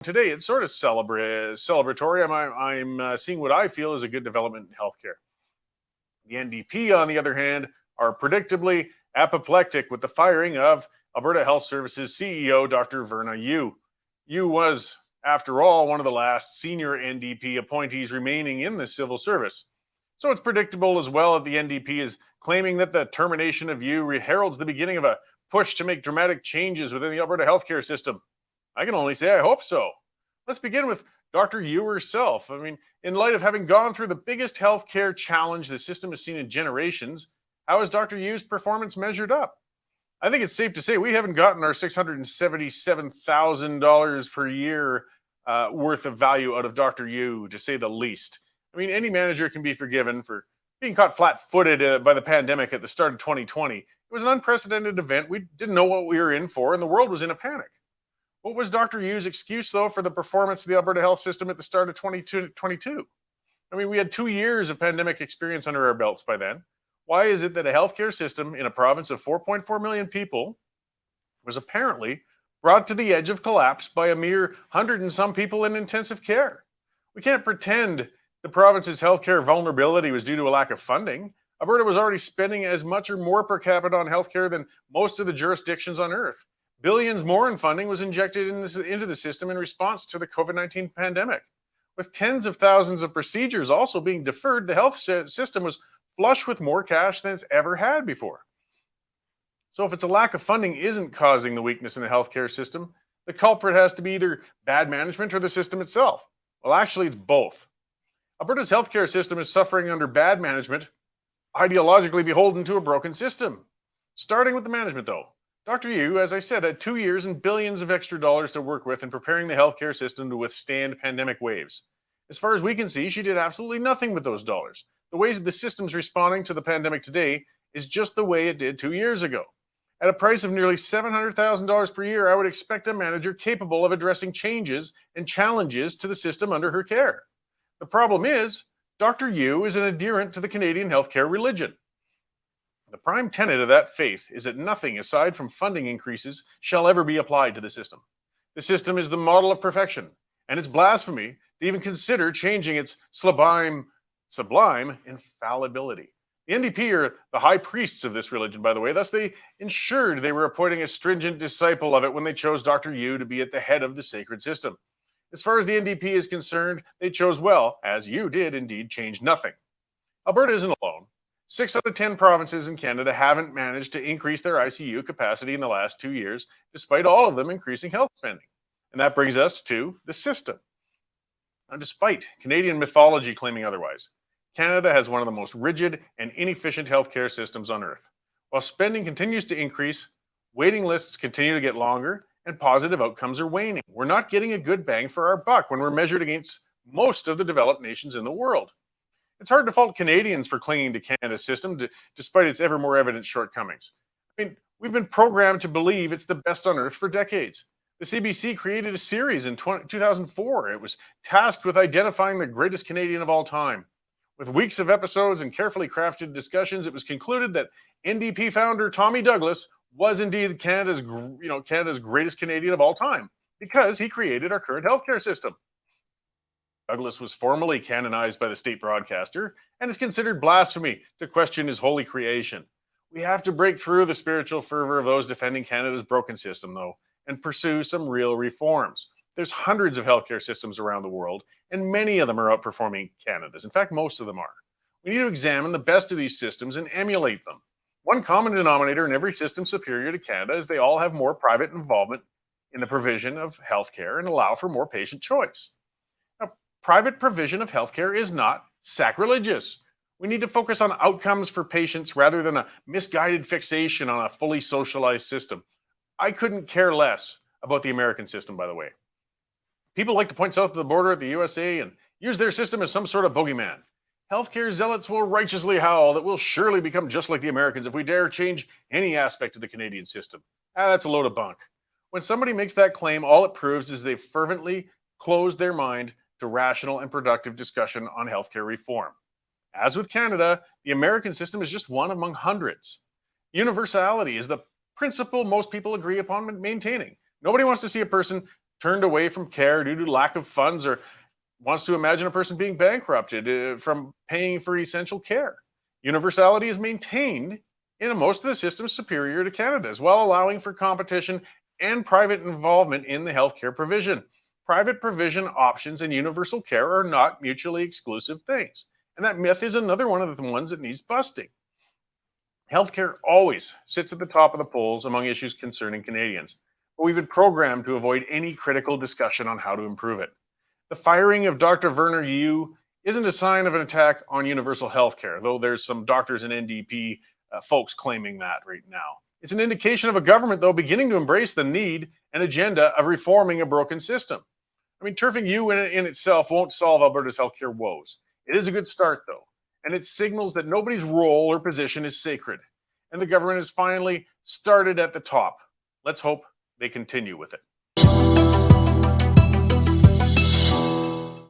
Today, it's sort of celebratory. I'm seeing what I feel is a good development in healthcare. The NDP, on the other hand, are predictably apoplectic with the firing of Alberta Health Services CEO Dr. Verna Yu. Yu was, after all, one of the last senior NDP appointees remaining in the civil service. So it's predictable as well that the NDP is claiming that the termination of Yu heralds the beginning of a push to make dramatic changes within the Alberta healthcare system. I can only say I hope so. Let's begin with Dr. Yu herself. In light of having gone through the biggest healthcare challenge the system has seen in generations, how has Dr. Yu's performance measured up? I think it's safe to say we haven't gotten our $677,000 per year worth of value out of Dr. Yu, to say the least. Any manager can be forgiven for being caught flat footed by the pandemic at the start of 2020. It was an unprecedented event. We didn't know what we were in for, and the world was in a panic. What was Dr. Yu's excuse, though, for the performance of the Alberta health system at the start of 2022? We had 2 years of pandemic experience under our belts by then. Why is it that a healthcare system in a province of 4.4 million people was apparently brought to the edge of collapse by a mere 100 and some people in intensive care? We can't pretend the province's healthcare vulnerability was due to a lack of funding. Alberta was already spending as much or more per capita on healthcare than most of the jurisdictions on earth. Billions more in funding was injected into the system in response to the COVID-19 pandemic. With tens of thousands of procedures also being deferred, the health system was flush with more cash than it's ever had before. So if it's a lack of funding isn't causing the weakness in the healthcare system, the culprit has to be either bad management or the system itself. Well, actually, it's both. Alberta's healthcare system is suffering under bad management, ideologically beholden to a broken system. Starting with the management, though. Dr. Yu, as I said, had 2 years and billions of extra dollars to work with in preparing the healthcare system to withstand pandemic waves. As far as we can see, she did absolutely nothing with those dollars. The way the system's responding to the pandemic today is just the way it did 2 years ago. At a price of nearly $700,000 per year, I would expect a manager capable of addressing changes and challenges to the system under her care. The problem is, Dr. Yu is an adherent to the Canadian healthcare religion. The prime tenet of that faith is that nothing aside from funding increases shall ever be applied to the system. The system is the model of perfection, and it's blasphemy to even consider changing its sublime infallibility. The NDP are the high priests of this religion, by the way, thus they ensured they were appointing a stringent disciple of it when they chose Dr. Yu to be at the head of the sacred system. As far as the NDP is concerned, they chose well, as Yu did indeed change nothing. Alberta isn't alone. 6 out of 10 provinces in Canada haven't managed to increase their ICU capacity in the last 2 years, despite all of them increasing health spending. And that brings us to the system. Now, despite Canadian mythology claiming otherwise, Canada has one of the most rigid and inefficient healthcare systems on earth. While spending continues to increase, waiting lists continue to get longer, and positive outcomes are waning. We're not getting a good bang for our buck when we're measured against most of the developed nations in the world. It's hard to fault Canadians for clinging to Canada's system, despite its ever more evident shortcomings. We've been programmed to believe it's the best on earth for decades. The CBC created a series in 2004. It was tasked with identifying the greatest Canadian of all time. With weeks of episodes and carefully crafted discussions, it was concluded that NDP founder Tommy Douglas was indeed Canada's greatest Canadian of all time because he created our current healthcare system. Douglas was formally canonized by the state broadcaster and is considered blasphemy to question his holy creation. We have to break through the spiritual fervor of those defending Canada's broken system, though, and pursue some real reforms. There's hundreds of healthcare systems around the world, and many of them are outperforming Canada's. In fact, most of them are. We need to examine the best of these systems and emulate them. One common denominator in every system superior to Canada is they all have more private involvement in the provision of healthcare and allow for more patient choice. Private provision of healthcare is not sacrilegious. We need to focus on outcomes for patients rather than a misguided fixation on a fully socialized system. I couldn't care less about the American system, by the way. People like to point south of the border at the USA and use their system as some sort of bogeyman. Healthcare zealots will righteously howl that we'll surely become just like the Americans if we dare change any aspect of the Canadian system. That's a load of bunk. When somebody makes that claim, all it proves is they've fervently closed their mind to rational and productive discussion on healthcare reform. As with Canada, the American system is just one among hundreds. Universality is the principle most people agree upon maintaining. Nobody wants to see a person turned away from care due to lack of funds or wants to imagine a person being bankrupted from paying for essential care. Universality is maintained in most of the systems superior to Canada's, while allowing for competition and private involvement in the healthcare provision. Private provision options and universal care are not mutually exclusive things. And that myth is another one of the ones that needs busting. Healthcare always sits at the top of the polls among issues concerning Canadians, but we've been programmed to avoid any critical discussion on how to improve it. The firing of Dr. Werner Yu isn't a sign of an attack on universal healthcare, though there's some doctors and NDP folks claiming that right now. It's an indication of a government, though, beginning to embrace the need and agenda of reforming a broken system. I mean, turfing Yu in itself won't solve Alberta's healthcare woes. It is a good start, though, and it signals that nobody's role or position is sacred, and the government has finally started at the top. Let's hope they continue with it.